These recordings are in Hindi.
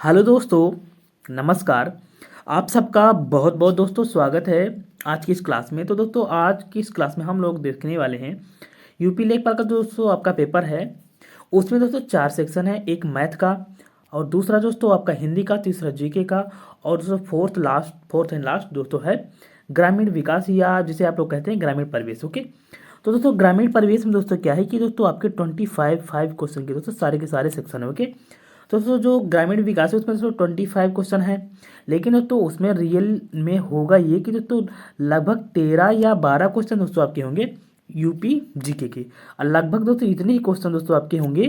हेलो दोस्तों, नमस्कार। आप सबका बहुत बहुत दोस्तों स्वागत है आज की इस क्लास में। तो दोस्तों आज की इस क्लास में हम लोग देखने वाले हैं यूपी लेखपाल का दोस्तों आपका पेपर है। उसमें दोस्तों 4 सेक्शन है, एक मैथ का और दूसरा दोस्तों आपका हिंदी का, तीसरा जीके का और दोस्तों फोर्थ एंड लास्ट दोस्तों है ग्रामीण विकास या जिसे आप लोग कहते हैं ग्रामीण परिवेश। ओके, तो दोस्तों ग्रामीण परिवेश में दोस्तों क्या है कि दोस्तों आपके 25 क्वेश्चन के दोस्तों सारे के सारे सेक्शन है। ओके, तो दोस्तों जो ग्रामीण विकास है उसमें दोस्तों 25 क्वेश्चन है, लेकिन दोस्तों उसमें रियल में होगा ये कि दोस्तों लगभग 13 या 12 क्वेश्चन दोस्तों आपके होंगे यूपी जीके के, और लगभग दोस्तों इतने ही क्वेश्चन दोस्तों आपके होंगे।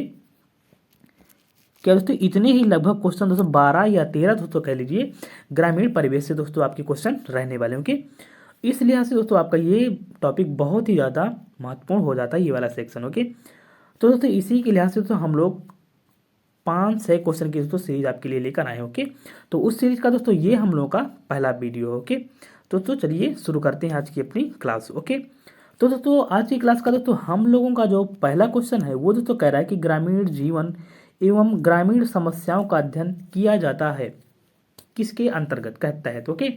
क्या दोस्तों इतने ही लगभग क्वेश्चन दोस्तों 12 या 13 दोस्तों कह लीजिए ग्रामीण परिवेश से दोस्तों आपके क्वेश्चन रहने वाले होंगे। इस लिहाज से दोस्तों आपका ये टॉपिक बहुत ही ज़्यादा महत्वपूर्ण हो जाता है, ये वाला सेक्शन। ओके, तो दोस्तों इसी के लिहाज से दोस्तों हम लोग 5-6 क्वेश्चन की दोस्तों सीरीज आपके लिए लेकर आए। ओके, तो उस सीरीज का दोस्तों ये हम लोगों का पहला वीडियो। ओके, तो दोस्तों चलिए शुरू करते हैं आज की अपनी क्लास। ओके, तो दोस्तों आज की क्लास का दोस्तों हम लोगों का जो पहला क्वेश्चन है वो दोस्तों कह रहा है कि ग्रामीण जीवन एवं ग्रामीण समस्याओं का अध्ययन किया जाता है किसके अंतर्गत कहता है। तो ओके,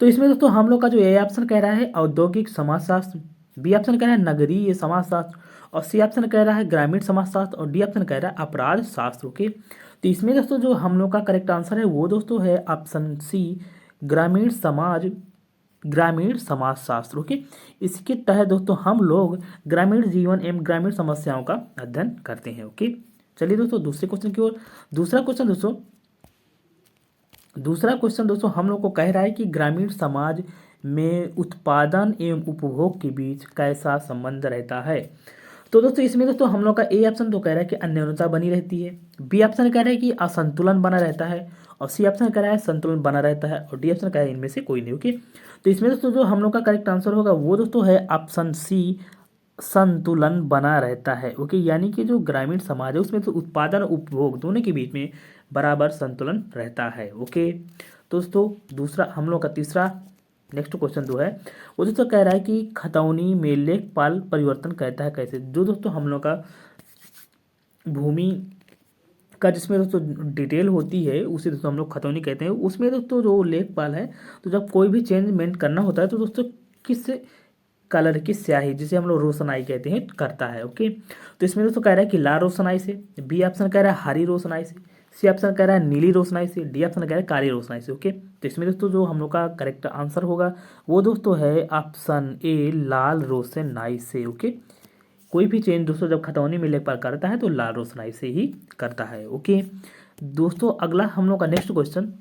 तो इसमें दोस्तों हम लोग का जो ए ऑप्शन कह रहा है औद्योगिक समाजशास्त्र, बी ऑप्शन कह रहा है नगरीय समाजशास्त्र और सी ऑप्शन कह रहा है ग्रामीण समाजशास्त्र और डी ऑप्शन कह रहा है अपराध शास्त्र। ओके, तो इसमें दोस्तों जो हम लोग का करेक्ट आंसर है वो दोस्तों है ऑप्शन सी ग्रामीण समाजशास्त्र। ओके, इसके तहत दोस्तों हम लोग ग्रामीण जीवन एवं ग्रामीण समस्याओं का अध्ययन करते हैं। ओके, चलिए दोस्तों दूसरे क्वेश्चन की ओर। दूसरा क्वेश्चन दोस्तों हम लोग को कह रहा है कि ग्रामीण समाज में उत्पादन एवं उपभोग के बीच कैसा संबंध रहता है। तो दोस्तों इसमें दोस्तों हम लोग का ए ऑप्शन तो कह रहा है कि अन्योन्यता बनी रहती है, बी ऑप्शन कह रहा है कि असंतुलन बना रहता है और सी ऑप्शन कह रहा है संतुलन बना रहता है और डी ऑप्शन कह रहा है इनमें से कोई नहीं। ओके, तो इसमें दोस्तों जो हम लोग का करेक्ट आंसर होगा वो दोस्तों है ऑप्शन सी संतुलन बना रहता है। ओके, यानी कि जो ग्रामीण समाज है उसमें तो उत्पादन और उपभोग दोनों के बीच में बराबर संतुलन रहता है। ओके, दोस्तों दूसरा हम लोग का तीसरा नेक्स्ट क्वेश्चन जो है वो दोस्तों कह रहा है कि खतौनी में लेखपाल परिवर्तन कहता है कैसे। जो दोस्तों हम लोग का भूमि का जिसमें दोस्तों डिटेल होती है उसे दोस्तों हम लोग खतौनी कहते हैं। उसमें दोस्तों जो लेखपाल है तो जब कोई भी चेंजमेंट करना होता है तो दोस्तों किस कलर की स्याही जिसे हम लोग रोशनाई कहते हैं करता है। ओके, तो इसमें दोस्तों कह रहा है कि लाल रोशनाई से, बी ऑप्शन कह रहा है हरी रोशनाई से, सी ऑप्शन कह रहा है नीली रोशनाई से, डी ऑप्शन कह रहा है काली रोशनाई से। ओके, तो इसमें दोस्तों जो हम लोग का करेक्ट आंसर होगा वो दोस्तों है ऑप्शन ए लाल रोशनाई से। ओके, कोई भी चेंज दोस्तों जब खतौनी में लेखपाल करता है तो लाल रोशनाई से ही करता है। ओके, दोस्तों अगला हम लोग का नेक्स्ट क्वेश्चन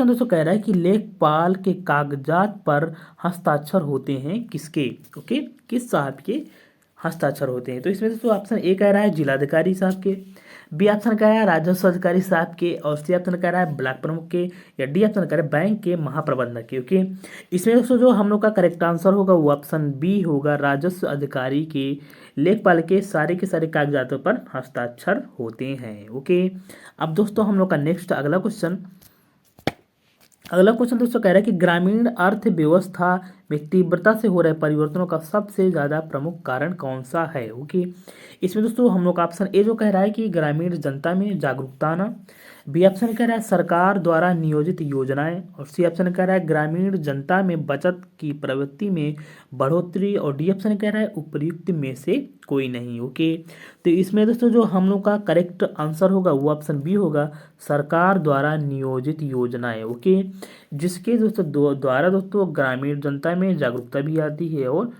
दोस्तों कह रहा है कि लेखपाल के कागजात पर हस्ताक्षर होते हैं किसके। ओके, किस साहब के हस्ताक्षर होते हैं। तो इसमें दोस्तों ऑप्शन ए कह रहा है जिलाधिकारी साहब के, बी ऑप्शन कह रहा है राजस्व अधिकारी साहब के और सी ऑप्शन कह रहा है ब्लॉक प्रमुख के या डी ऑप्शन कह रहा है बैंक के महाप्रबंधक के। ओके, इसमें दोस्तों जो हम लोग का करेक्ट आंसर होगा वो ऑप्शन बी होगा, राजस्व अधिकारी के लेखपाल के सारे कागजातों पर हस्ताक्षर होते हैं। ओके, अब दोस्तों हम लोग का नेक्स्ट अगला क्वेश्चन दोस्तों कह रहा है कि ग्रामीण अर्थव्यवस्था में तीव्रता से हो रहे परिवर्तनों का सबसे ज्यादा प्रमुख कारण कौन सा है। ओके, इसमें दोस्तों हम लोग का ऑप्शन ए जो कह रहा है कि ग्रामीण जनता में जागरूकता आना, बी ऑप्शन कह रहा है सरकार द्वारा नियोजित योजनाएं और सी ऑप्शन कह रहा है ग्रामीण जनता में बचत की प्रवृत्ति में बढ़ोतरी और डी ऑप्शन कह रहा है उपयुक्त में से कोई नहीं। ओके, तो इसमें दोस्तों जो हम लोग का करेक्ट आंसर होगा वो ऑप्शन बी होगा, सरकार द्वारा नियोजित योजनाएं। ओके, जिसके दोस्तों द्वारा दोस्तों ग्रामीण जनता में जागरूकता भी आती है और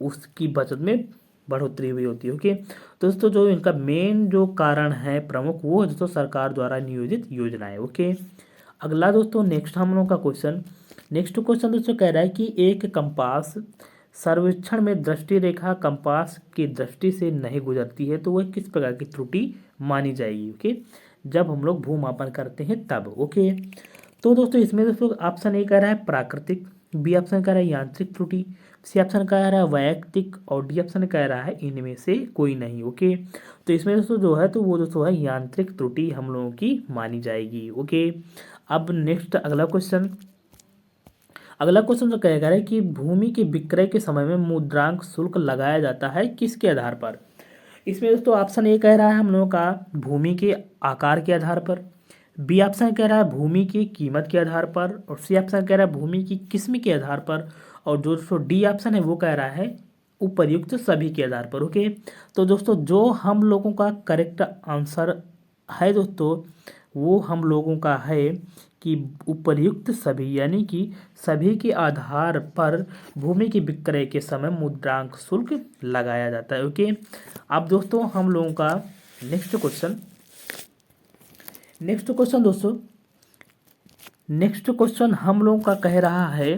उसकी बचत में बढ़ोतरी हुई होती है। ओके, तो दोस्तों जो इनका मेन जो कारण है प्रमुख वो है दोस्तों सरकार द्वारा नियोजित योजनाएं। ओके, अगला दोस्तों नेक्स्ट क्वेश्चन दोस्तों कह रहा है कि एक कंपास सर्वेक्षण में दृष्टि रेखा कंपास की दृष्टि से नहीं गुजरती है तो वह किस प्रकार की त्रुटि मानी जाएगी। ओके, जब हम लोग भूमापन करते हैं तब। ओके, तो दोस्तों इसमें दोस्तों ऑप्शन ए कह रहा है प्राकृतिक, बी ऑप्शन कह रहा है यांत्रिक त्रुटि, सी ऑप्शन कह रहा है वैयक्तिक और डी ऑप्शन कह रहा है इनमें से कोई नहीं। ओके, तो इसमें दोस्तों जो है तो वो दोस्तों है यांत्रिक त्रुटि हम लोगों की मानी जाएगी। ओके, अब नेक्स्ट अगला क्वेश्चन जो कह रहा है कि भूमि के विक्रय के समय में मुद्रांक शुल्क लगाया जाता है किसके आधार पर। इसमें दोस्तों ऑप्शन ए कह रहा है हम लोगों का भूमि के आकार के आधार पर, बी ऑप्शन कह रहा है भूमि की कीमत के आधार पर, और सी ऑप्शन कह रहा है भूमि की किस्म के आधार पर, और जो दोस्तों डी ऑप्शन है वो कह रहा है उपर्युक्त सभी के आधार पर। ओके, तो दोस्तों जो हम लोगों का करेक्ट आंसर है दोस्तों वो हम लोगों का है कि उपर्युक्त सभी, यानी कि सभी के आधार पर भूमि के विक्रय के समय मुद्रांक शुल्क लगाया जाता है। ओके, अब दोस्तों हम लोगों का नेक्स्ट क्वेश्चन दोस्तों, नेक्स्ट क्वेश्चन हम लोगों का कह रहा है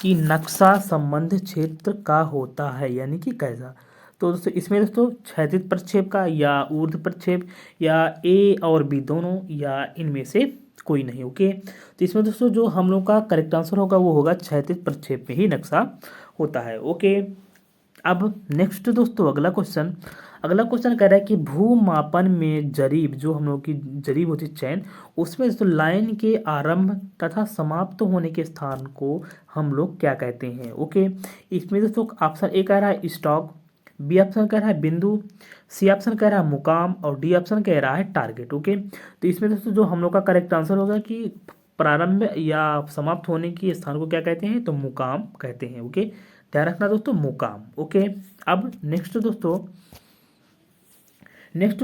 कि नक्शा संबंध क्षेत्र का होता है, यानी कि कैसा। तो दोस्तों इसमें दोस्तों क्षैतिज प्रक्षेप का या ऊर्ध्व प्रक्षेप या ए और बी दोनों या इनमें से कोई नहीं। ओके, तो इसमें दोस्तों जो हम लोग का करेक्ट आंसर होगा वो होगा क्षैतिज प्रक्षेप में ही नक्शा होता है। ओके, अब नेक्स्ट दोस्तों अगला क्वेश्चन कह रहा है कि भूमापन में जरीब, जो हम लोग की जरीब होती है चैन, उसमें दोस्तों लाइन के आरंभ तथा समाप्त होने के स्थान को हम लोग क्या कहते हैं। ओके, इसमें दोस्तों ऑप्शन ए कह रहा है स्टॉक, बी ऑप्शन कह रहा है बिंदु, सी ऑप्शन कह रहा है मुकाम, और डी ऑप्शन कह रहा है टारगेट। ओके, तो इसमें दोस्तों जो हम लोग का करेक्ट आंसर होगा कि प्रारंभ या समाप्त होने के स्थान को क्या कहते हैं, तो मुकाम कहते हैं। ओके, ध्यान रखना दोस्तों मुकाम। ओके, अब नेक्स्ट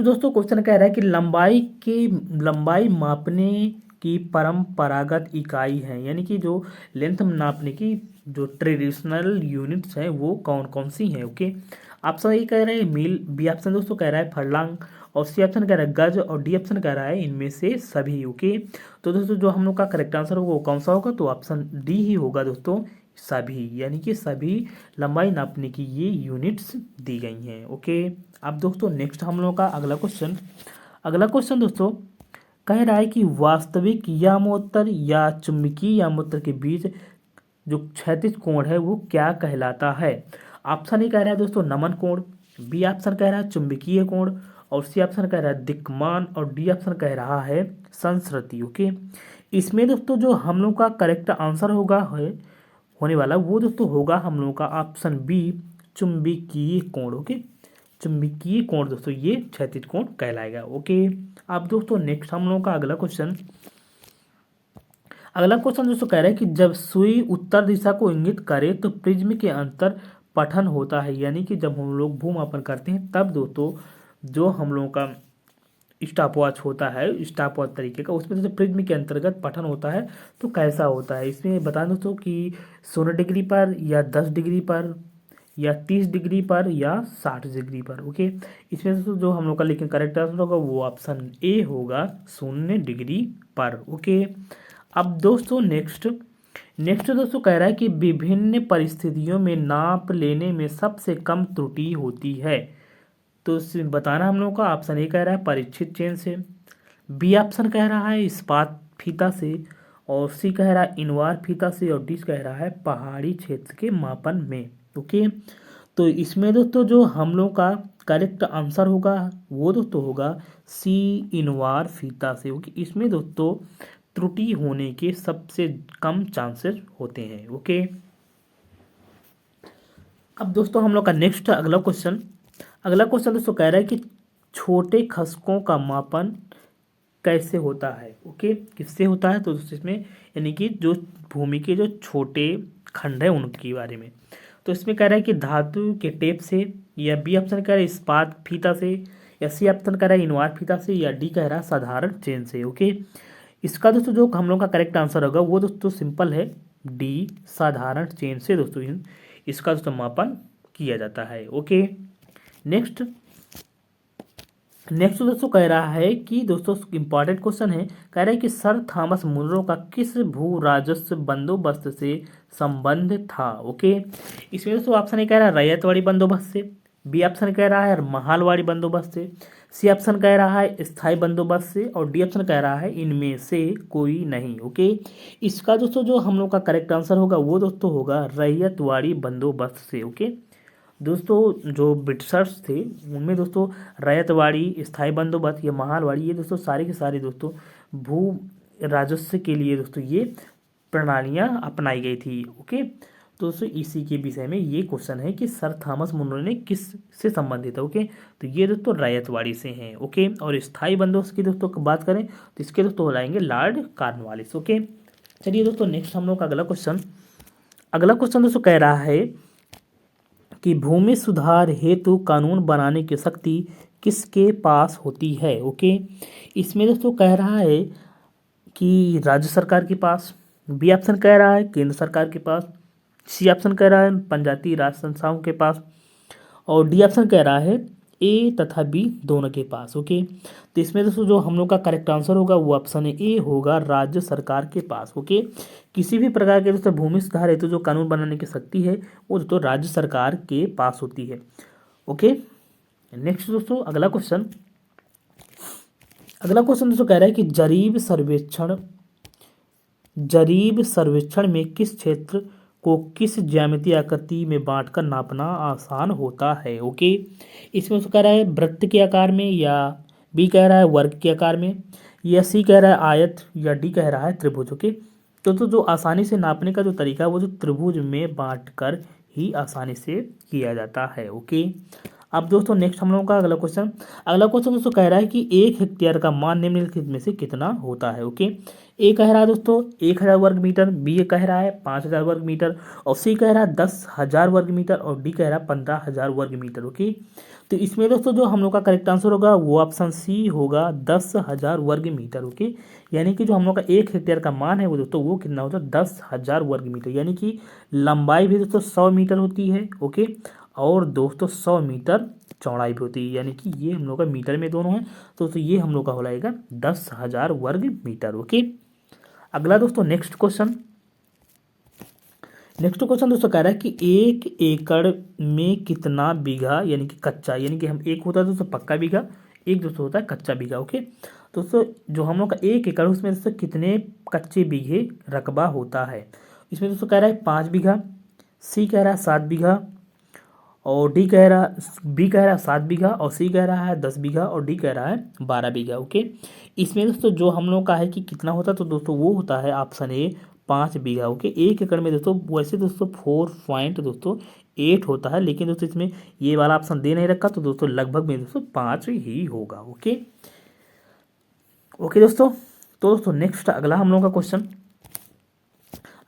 दोस्तों क्वेश्चन कह रहा है कि लंबाई मापने की परंपरागत इकाई है, यानी कि जो लेंथ नापने की जो ट्रेडिशनल यूनिट्स हैं वो कौन कौन सी हैं। ओके, ऑप्शन ए कह रहे हैं मील, बी ऑप्शन दोस्तों कह रहा है फरलांग, और सी ऑप्शन कह रहा है गज, और डी ऑप्शन कह रहा है इनमें से सभी। ओके, तो दोस्तों जो हम लोग का करेक्ट आंसर होगा वो कौन सा होगा, तो ऑप्शन डी ही होगा दोस्तों, सभी, यानी कि सभी लंबाई नापने की ये यूनिट्स दी गई हैं। ओके, अब दोस्तों नेक्स्ट हम लोग का अगला क्वेश्चन दोस्तों कह रहा है कि वास्तविक यामोत्तर या चुंबकीय यामोत्तर के बीच जो क्षैतिज कोण है वो क्या कहलाता है। ऑप्शन ए कह रहा है दोस्तों नमन कोण, बी ऑप्शन कह रहा है चुंबकीय कोण, और सी ऑप्शन कह रहा है दिक्मान, और डी ऑप्शन कह रहा है संस्कृति। ओके, इसमें दोस्तों जो हम लोग का करेक्ट आंसर होने वाला वो दोस्तों होगा हम लोगों का ऑप्शन बी, चुंबकीय कोण। ओके, चुंबकीय कोण दोस्तों ये क्षैतिज कोण कहलाएगा। ओके, अब दोस्तों नेक्स्ट हम लोगों का अगला क्वेश्चन दोस्तों कह रहा है कि जब सुई उत्तर दिशा को इंगित करे तो प्रिज्म के अंतर पठन होता है, यानी कि जब हम लोग भूमापन करते हैं तब दोस्तों जो हम लोगों का स्टॉपवॉच होता है, स्टॉपवॉच तरीके का, उसमें जैसे प्रिज्म के अंतर्गत पठन होता है तो कैसा होता है। इसमें बता दोस्तों कि 16 डिग्री पर या 10 डिग्री पर या 30 डिग्री पर या 60 डिग्री पर। ओके, इसमें दोस्तों जो हम लोग का लेकिन करेक्ट आंसर होगा वो ऑप्शन ए होगा, 0 डिग्री पर। ओके, अब दोस्तों नेक्स्ट दोस्तों कह रहा है कि विभिन्न परिस्थितियों में नाप लेने में सबसे कम त्रुटि होती है। तो बताना हम लोग का ऑप्शन ए कह रहा है परीक्षित चेन से, बी ऑप्शन कह रहा है इस्पात फीता से, और सी कह रहा है इनवार फीता से, और डी कह रहा है पहाड़ी क्षेत्र के मापन में। ओके, तो इसमें दोस्तों जो हम लोग का करेक्ट आंसर होगा वो दोस्तों होगा सी, इनवार फीता से। ओके, इसमें दोस्तों त्रुटि होने के सबसे कम चांसेस होते हैं। ओके, अब दोस्तों हम लोग का नेक्स्ट अगला क्वेश्चन दोस्तों कह रहा है कि छोटे खसकों का मापन कैसे होता है। ओके, किससे होता है, तो दोस्तों इसमें यानी कि जो भूमि के जो छोटे खंड है उनके बारे में। तो इसमें कह रहा है कि धातु के टेप से, या बी ऑप्शन कह रहा है इस्पात फीता से, या सी ऑप्शन कह रहा है इनवार फीता से, या डी कह रहा है साधारण चेन से। ओके, इसका दोस्तों जो हम लोग का करेक्ट आंसर होगा वो दोस्तों सिंपल है, डी, साधारण चेन से दोस्तों इसका दोस्तों मापन किया जाता है। ओके, नेक्स्ट दोस्तों कह रहा है कि दोस्तों इंपॉर्टेंट क्वेश्चन है, कह रहा है कि सर थॉमस मुनरो का किस भू राजस्व बंदोबस्त से संबंध था। ओके, इसमें दोस्तों ऑप्शन ए कह रहा है रैयतवाड़ी बंदोबस्त से, बी ऑप्शन कह रहा है महालवाड़ी बंदोबस्त से, सी ऑप्शन कह रहा है स्थायी बंदोबस्त से, और डी ऑप्शन कह रहा है इनमें से कोई नहीं। ओके, इसका दोस्तों जो हम लोग का करेक्ट आंसर होगा वो दोस्तों होगा रैयतवाड़ी बंदोबस्त से। ओके, दोस्तों जो ब्रिटिशर्स थे उनमें दोस्तों रैयतवाड़ी, स्थायी बंदोबस्त, या महालवाड़ी, ये दोस्तों सारे के सारे दोस्तों भू राजस्व के लिए दोस्तों ये प्रणालियाँ अपनाई गई थी। ओके, तो दोस्तों इसी के विषय में ये क्वेश्चन है कि सर थॉमस मुनरो ने किस से संबंधित है। ओके, तो ये दोस्तों रैयतवाड़ी से हैं। ओके, और स्थायी बंदोबस्त की दोस्तों बात करें तो इसके दोस्तों लाएंगे लॉर्ड कॉर्नवालिस। ओके, चलिए दोस्तों नेक्स्ट हम लोग का अगला क्वेश्चन दोस्तों कह रहा है कि भूमि सुधार हेतु कानून बनाने की शक्ति किसके पास होती है। ओके, इसमें दोस्तों कह रहा है कि राज्य सरकार के पास, बी ऑप्शन कह रहा है केंद्र सरकार के पास, सी ऑप्शन कह रहा है पंचायती राज संस्थाओं के पास, और डी ऑप्शन कह रहा है ए तथा बी दोनों के पास। ओके, तो इसमें दोस्तों जो हम लोग का करेक्ट आंसर होगा वो ऑप्शन ए होगा, राज्य सरकार के पास। ओके, किसी भी प्रकार के दोस्तों भूमि सुधार हेतु जो कानून बनाने की शक्ति है वो दोस्तों राज्य सरकार के पास होती है। ओके, नेक्स्ट दोस्तों अगला क्वेश्चन दोस्तों कह रहा है कि जरीब सर्वेक्षण में किस क्षेत्र को किस ज्यामितीय आकृति में बांटकर नापना आसान होता है। ओके, इसमें उसको कह रहा है वृत्त के आकार में, या बी कह रहा है वर्ग के आकार में, या सी कह रहा है आयत, या डी कह रहा है त्रिभुज। ओके, तो जो आसानी से नापने का जो तरीका है वो जो त्रिभुज में बांटकर ही आसानी से किया जाता है। ओके, अब दोस्तों नेक्स्ट हम लोगों का अगला क्वेश्चन दोस्तों कह रहा है कि 1 हेक्टेयर का मान निम्नलिखित में से कितना होता है। ओके, ए कह रहा है दोस्तों 1000 वर्ग मीटर, बी कह रहा है 5000 वर्ग मीटर, और सी कह रहा है 10,000 वर्ग मीटर, और डी कह रहा है 15,000 वर्ग मीटर। ओके, तो इसमें दोस्तों जो हम लोग का करेक्ट आंसर होगा वो ऑप्शन सी होगा, 10,000 वर्ग मीटर। ओके, यानी कि जो हम लोग का 1 हेक्टेयर का मान है वो दोस्तों वो कितना होता है 10,000 वर्ग मीटर, यानी कि लंबाई भी दोस्तों 100 मीटर होती है। ओके, और दोस्तों 100 मीटर चौड़ाई भी होती है, यानी कि ये हम लोग का मीटर में दोनों है, तो ये हम लोग का हो जाएगा 10,000 वर्ग मीटर। ओके, अगला दोस्तों नेक्स्ट क्वेश्चन दोस्तों कह रहा है कि 1 एकड़ में कितना बीघा, यानी कि कच्चा, यानी कि हम एक होता है दोस्तों पक्का बीघा, एक दोस्तों होता है कच्चा बीघा। ओके, दोस्तों जो हम लोग का 1 एकड़ उसमें दोस्तों कितने कच्चे बीघे रकबा होता है। इसमें दोस्तों कह रहा है 5 बीघा, सी कह रहा है 7 बीघा, और बी कह रहा है 7 बीघा, और सी कह रहा है 10 बीघा, और डी कह रहा है 12 बीघा। ओके, इसमें दोस्तों जो हम लोग का है कि कितना होता है तो दोस्तों वो होता है ऑप्शन ए 5 बीघा। ओके, 1 एकड़ में दोस्तों वैसे दोस्तों 4.8 होता है, लेकिन दोस्तों इसमें ये वाला ऑप्शन दे नहीं रखा, तो दोस्तों लगभग में दोस्तों 5 ही होगा। ओके दोस्तों, तो दोस्तों नेक्स्ट अगला हम लोग का क्वेश्चन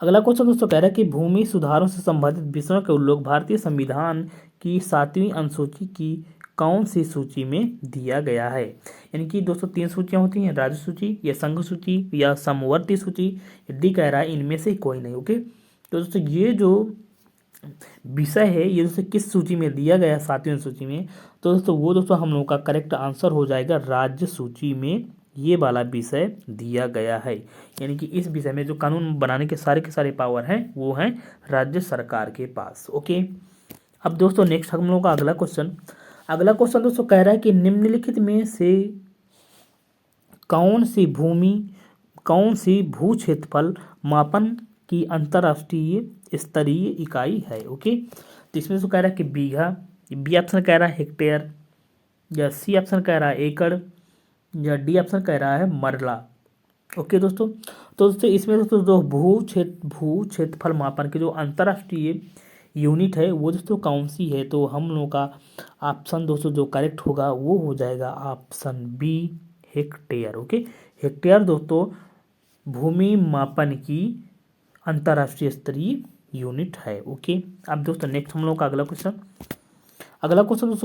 दोस्तों कह रहा है कि भूमि सुधारों से संबंधित विषयों का उल्लेख भारतीय संविधान की 7वीं अनुसूची की कौन सी सूची में दिया गया है। यानी कि दोस्तों 3 सूचियां होती हैं, राज्य सूची या संघ सूची या समवर्ती सूची, डी कह रहा है इनमें से कोई नहीं। ओके, तो दोस्तों ये जो विषय है ये दोस्तों किस सूची में दिया गया है 7वीं अनुसूची में, तो दोस्तों वो दोस्तों हम लोग का करेक्ट आंसर हो जाएगा राज्य सूची में ये वाला विषय दिया गया है। यानी कि इस विषय में जो कानून बनाने के सारे पावर हैं वो हैं राज्य सरकार के पास। ओके, अब दोस्तों नेक्स्ट हम लोगों का अगला क्वेश्चन दोस्तों कह रहा है कि निम्नलिखित में से कौन सी भू क्षेत्रफल मापन की अंतरराष्ट्रीय स्तरीय इकाई है। ओके, तो इसमें तो कह रहा है कि बीघा, बी ऑप्शन कह रहा है हेक्टेयर, या सी ऑप्शन कह रहा है एकड़, या डी ऑप्शन कह रहा है मरला। ओके दोस्तों, तो दोस्तों इसमें दोस्तों जो भू क्षेत्रफल मापन की जो अंतरराष्ट्रीय यूनिट है वो दोस्तों कौन सी है, तो हम लोगों का ऑप्शन दोस्तों जो करेक्ट होगा वो हो जाएगा option B hectare. Okay, hectare दोस्तों भूमि मापन की अंतरराष्ट्रीय स्तरीय यूनिट है। ओके, अब दोस्तों नेक्स्ट हम लोग का अगला क्वेश्चन दोस्तों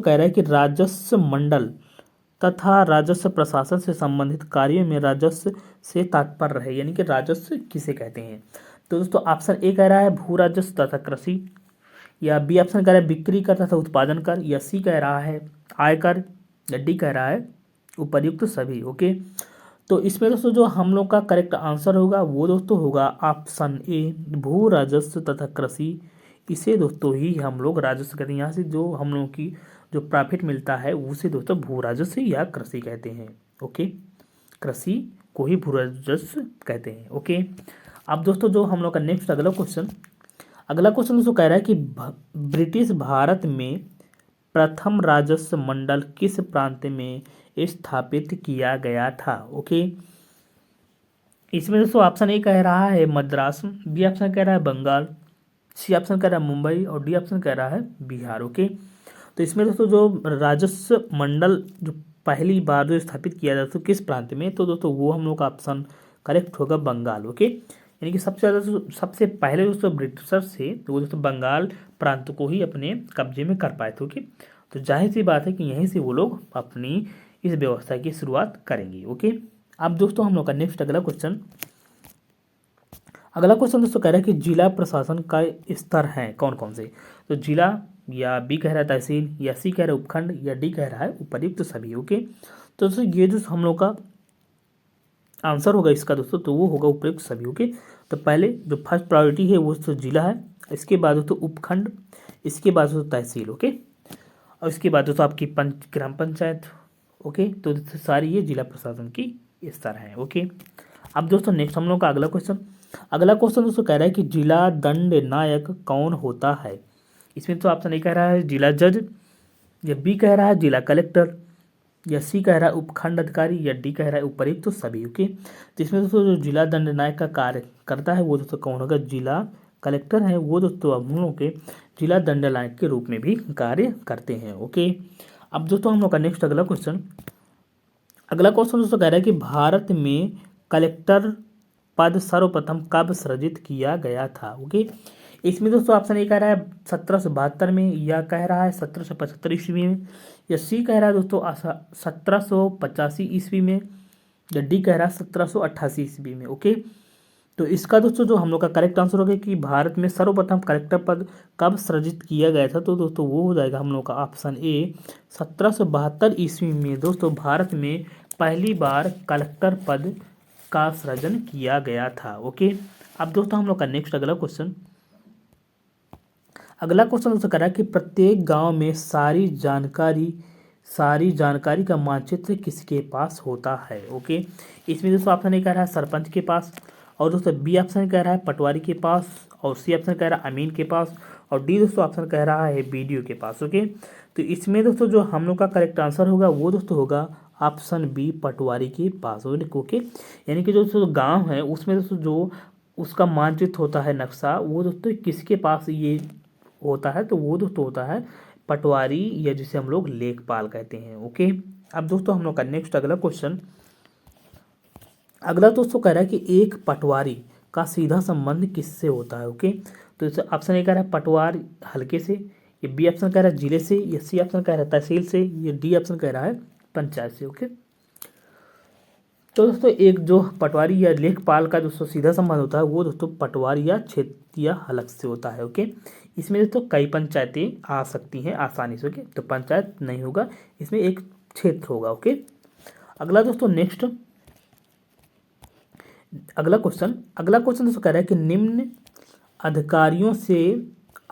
कह रहा है कि राजस्व मंडल तथा राजस्व प्रशासन से संबंधित कार्यों में राजस्व से तात्पर्य है, यानी कि राजस्व किसे कहते हैं। तो दोस्तों ऑप्शन ए कह रहा है भू राजस्व तथा कृषि, या बी ऑप्शन कह रहा है बिक्री कर तथा उत्पादन कर, या सी कह रहा है आयकर, या डी कह रहा है उपर्युक्त सभी। ओके, तो इसमें दोस्तों जो हम लोग का करेक्ट आंसर होगा वो दोस्तों होगा ऑप्शन ए भू राजस्व तथा कृषि। इसे दोस्तों ही हम लोग राजस्व कहते हैं। यहाँ से जो हम लोगों की जो प्रॉफिट मिलता है उसे दोस्तों भू राजस्व या कृषि कहते हैं। ओके, कृषि को ही भू राजस्व कहते हैं। ओके, अब दोस्तों जो हम लोग का नेक्स्ट अगला क्वेश्चन दोस्तों कह रहा है कि ब्रिटिश भारत में प्रथम राजस्व मंडल किस प्रांत में स्थापित किया गया था। ओके, इसमें दोस्तों ऑप्शन ए कह रहा है मद्रास, बी ऑप्शन कह रहा है बंगाल, सी ऑप्शन कह रहा है मुंबई और डी ऑप्शन कह रहा है बिहार। ओके, तो इसमें दोस्तों जो राजस्व मंडल जो पहली बार जो स्थापित किया जाता तो किस प्रांत में, तो दोस्तों वो हम लोग का ऑप्शन करेक्ट होगा बंगाल। ओके, यानी कि सबसे ज़्यादा सबसे पहले दोस्तों ब्रिटिशर्स थे तो वो दोस्तों बंगाल प्रांत को ही अपने कब्जे में कर पाए थे। ओके, तो जाहिर सी बात है कि यहीं से वो लोग अपनी इस व्यवस्था की शुरुआत करेंगे। ओके, अब दोस्तों हम लोग का नेक्स्ट अगला क्वेश्चन दोस्तों कह रहा है कि जिला प्रशासन का स्तर है कौन कौन से, तो जिला, या बी कह रहा है तहसील, या सी कह रहा है उपखंड, या डी कह रहा है उपर्युक्त सभी। ओके, तो दोस्तों ये जो हम लोग का आंसर होगा इसका दोस्तों तो वो होगा उपर्युक्त सभी। ओके, तो पहले जो फर्स्ट प्रायोरिटी है वो तो जिला है, इसके बाद दोस्तों उपखंड, इसके बाद दोस्तों तहसील। ओके, और इसके बाद दोस्तों आपकी ग्राम पंचायत। ओके, तो दोस्तों सारी ये जिला प्रशासन की स्तर है। ओके, अब दोस्तों नेक्स्ट हम लोग का अगला क्वेश्चन दोस्तों कह रहा है कि जिला दंड नायक कौन होता है। इसमें तो ऑप्शन ए कह रहा है जिला जज, या बी कह रहा है जिला कलेक्टर, या सी कह रहा है उपखंड अधिकारी, या डी कह रहा है उपर्युक्त तो सभी। ओके, तो इसमें दोस्तों जो जिला दंड नायक का कार्य करता है वो दोस्तों कौन होगा, जिला कलेक्टर है, वो दोस्तों हम लोग के जिला दंड नायक के रूप में भी कार्य करते हैं। ओके, अब दोस्तों हम लोग का नेक्स्ट अगला क्वेश्चन दोस्तों कह रहा है कि भारत में कलेक्टर पद सर्वप्रथम कब सृजित किया गया था। ओके, इसमें दोस्तों ऑप्शन ए कह रहा है 1772 में, या कह रहा है 1775 ईस्वी में, या सी कह रहा है दोस्तों 1785 ईस्वी में, या डी कह रहा है 1788 ईस्वी में। ओके, तो इसका दोस्तों जो हम लोग का करेक्ट आंसर होगा कि भारत में सर्वप्रथम कलेक्टर पद कब सृजित किया गया था, तो दोस्तों वो हो जाएगा हम लोग का ऑप्शन ए 1772 ईस्वी में दोस्तों भारत में पहली बार कलेक्टर पद का सृजन किया गया था। ओके, अब दोस्तों हम लोग का नेक्स्ट अगला क्वेश्चन दोस्तों कह रहा है कि प्रत्येक गांव में सारी जानकारी का मानचित्र किसके पास होता है। ओके, इसमें दोस्तों ऑप्शन ए कह रहा है सरपंच के पास, और दोस्तों बी ऑप्शन कह रहा है पटवारी के पास, और सी ऑप्शन कह रहा है अमीन के पास, और डी दोस्तों ऑप्शन कह रहा है बीडीओ के पास। ओके, तो इसमें दोस्तों जो हम लोग का करेक्ट आंसर होगा वो दोस्तों होगा ऑप्शन बी पटवारी के पास। ओके, यानी कि जो गांव है उसमें दोस्तों जो उसका मानचित्र होता है, नक्शा, वो दोस्तों किसके पास ये होता है, तो वो दोस्तों होता है पटवारी, या जिसे हम लोग लेखपाल कहते हैं। ओके, अब दोस्तों हम लोग का नेक्स्ट अगला दोस्तों कह रहा है कि एक पटवारी का सीधा संबंध किससे होता है। ओके, तो इसे ऑप्शन ए कह रहा है पटवार हल्के से, ये बी ऑप्शन कह रहा है जिले से, ये सी ऑप्शन कह रहा है तहसील से, ये डी ऑप्शन कह रहा है पंचायत से। ओके, तो दोस्तों एक जो पटवारी या लेखपाल का दोस्तों सीधा संबंध होता है वो दोस्तों पटवार या क्षेत्रीय हलक से होता है। ओके, इसमें दोस्तों कई पंचायतें आ सकती हैं आसानी से। ओके, तो पंचायत नहीं होगा, इसमें एक क्षेत्र होगा। ओके, अगला क्वेश्चन दोस्तों कह रहा है कि निम्न अधिकारियों से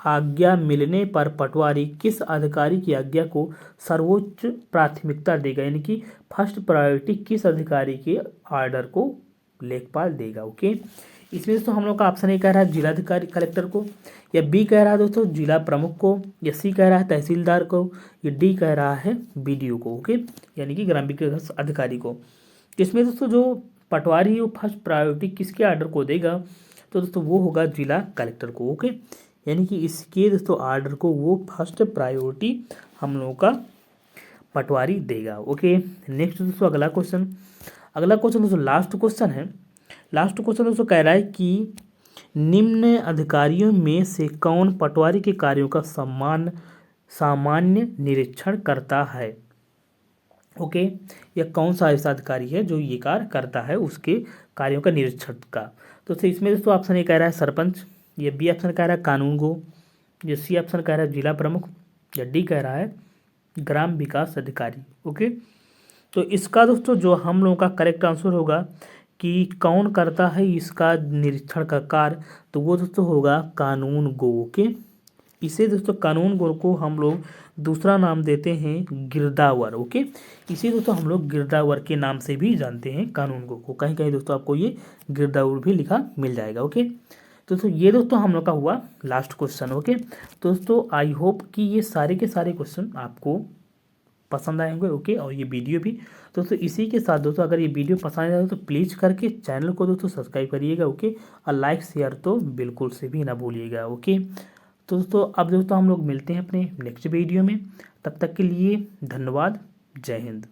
आज्ञा मिलने पर पटवारी किस अधिकारी की आज्ञा को सर्वोच्च प्राथमिकता देगा, यानी कि फर्स्ट प्रायोरिटी किस अधिकारी के ऑर्डर को लेखपाल देगा। ओके, इसमें दोस्तों हम लोग का ऑप्शन ए कह रहा है जिलाधिकारी कलेक्टर को, या बी कह रहा है दोस्तों जिला प्रमुख को, या सी कह रहा है तहसीलदार को, या डी कह रहा है बीडीओ को। ओके, यानी कि ग्राम विकास अधिकारी को। इसमें दोस्तों जो पटवारी वो फर्स्ट प्रायोरिटी किसके ऑर्डर को देगा, तो दोस्तों वो होगा जिला कलेक्टर को। ओके, यानी कि इसके दोस्तों ऑर्डर को वो फर्स्ट प्रायोरिटी हम लोगों का पटवारी देगा। ओके, नेक्स्ट दोस्तों अगला क्वेश्चन दोस्तों लास्ट क्वेश्चन दोस्तों कह रहा है कि निम्न अधिकारियों में से कौन पटवारी के कार्यों का सामान्य निरीक्षण करता है। ओके, यह कौन सा ऐसा अधिकारी है जो ये कार्य करता है उसके कार्यों का निरीक्षण का, तो इसमें दोस्तों ऑप्शन ए कह रहा है सरपंच, ये बी ऑप्शन कह रहा है कानून गो, ये सी ऑप्शन कह रहा है जिला प्रमुख, या डी कह रहा है ग्राम विकास अधिकारी। ओके, तो इसका दोस्तों जो हम लोगों का करेक्ट आंसर होगा कि कौन करता है इसका निरीक्षण का कार्य, तो वो दोस्तों होगा कानून गो। ओके, इसे दोस्तों कानून गो को हम लोग दूसरा नाम देते हैं गिरदावर। ओके, इसे दोस्तों हम लोग गिरदावर के नाम से भी जानते हैं कानून गो को, कहीं कहीं दोस्तों आपको ये गिरदावर भी लिखा मिल जाएगा। ओके, दोस्तों ये दोस्तों हम लोग का हुआ लास्ट क्वेश्चन। ओके, दोस्तों आई होप कि ये सारे के सारे क्वेश्चन आपको पसंद आए होंगे। ओके, और ये वीडियो भी। दोस्तों इसी के साथ दोस्तों अगर ये वीडियो पसंद आए तो प्लीज़ करके चैनल को दोस्तों सब्सक्राइब करिएगा। ओके, और लाइक शेयर तो बिल्कुल से भी ना भूलिएगा। ओके, तो दोस्तों अब दोस्तों हम लोग मिलते हैं अपने नेक्स्ट वीडियो में। तब तक के लिए धन्यवाद। जय हिंद।